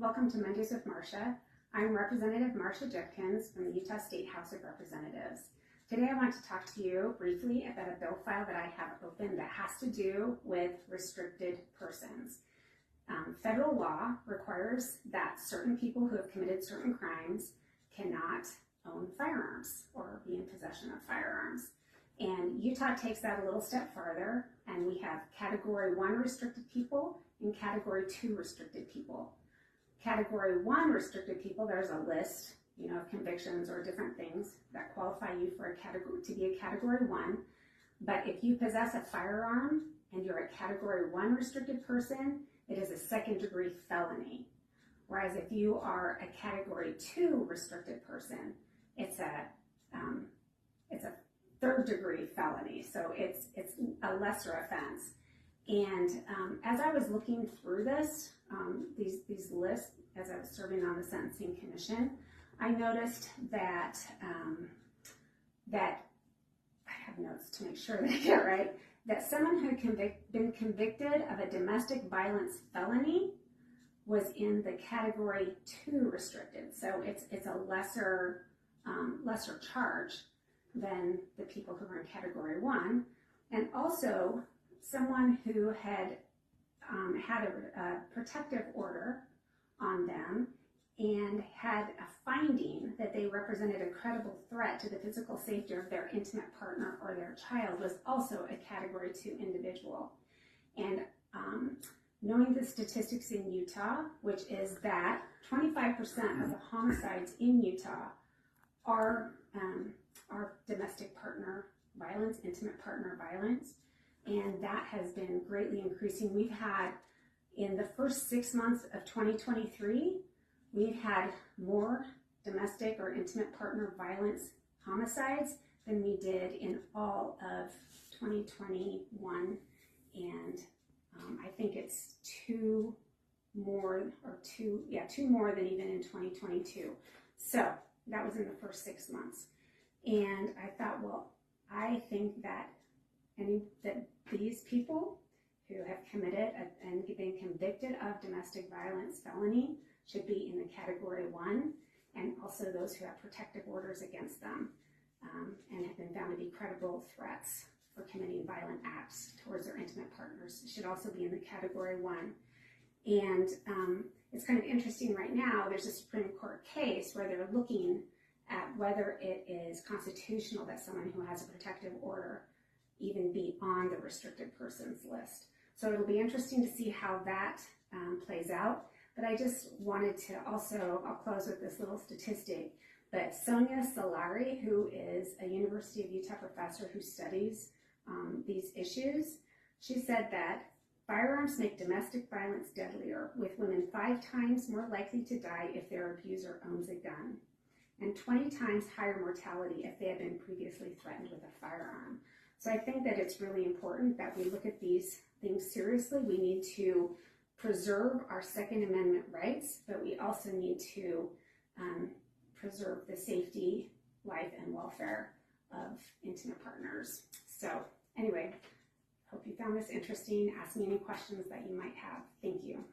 Welcome to Mondays with Marcia. I'm Representative Marcia Judkins from the Utah State House of Representatives. Today I want to talk to you briefly about a bill file that I have open that has to do with restricted persons. Federal law requires that certain people who have committed certain crimes cannot own firearms or be in possession of firearms. And Utah takes that a little step farther, and we have Category 1 restricted people and Category 2 restricted people. Category 1 restricted people, there's a list, of convictions or different things that qualify you for to be a Category 1. But if you possess a firearm and you're a Category 1 restricted person, it is a second-degree felony. Whereas if you are a Category 2 restricted person, it's a third-degrry felony. So it's a lesser offense. And as I was looking through this, these lists, as I was serving on the Sentencing Commission, I noticed that that I have notes to make sure that I get right, that someone who had been convicted of a domestic violence felony was in the Category 2 restricted. So it's a lesser charge than the people who are in Category 1. And also someone who had had a protective order on them and had a finding that they represented a credible threat to the physical safety of their intimate partner or their child was also a Category 2 individual. And knowing the statistics in Utah, which is that 25% of the homicides in Utah are domestic partner violence, intimate partner violence, and that has been greatly increasing. We've had, in the first 6 months of 2023, we've had more domestic or intimate partner violence homicides than we did in all of 2021, and I think it's two more than even in 2022. So that was in the first 6 months. And I thought, well, I think that these people who have committed and been convicted of domestic violence felony should be in the Category 1, and also those who have protective orders against them and have been found to be credible threats for committing violent acts towards their intimate partners should also be in the Category 1. And it's kind of interesting right now, there's a Supreme Court case where they're looking at whether it is constitutional that someone who has a protective order even be on the restricted persons list. So it'll be interesting to see how that plays out. But I just wanted to also, I'll close with this little statistic, but Sonia Solari, who is a University of Utah professor who studies these issues, she said that firearms make domestic violence deadlier, with women 5 times more likely to die if their abuser owns a gun, and 20 times higher mortality if they have been previously threatened with a firearm. So I think that it's really important that we look at these things seriously. We need to preserve our Second Amendment rights, but we also need to preserve the safety, life, and welfare of intimate partners. So anyway, hope you found this interesting. Ask me any questions that you might have. Thank you.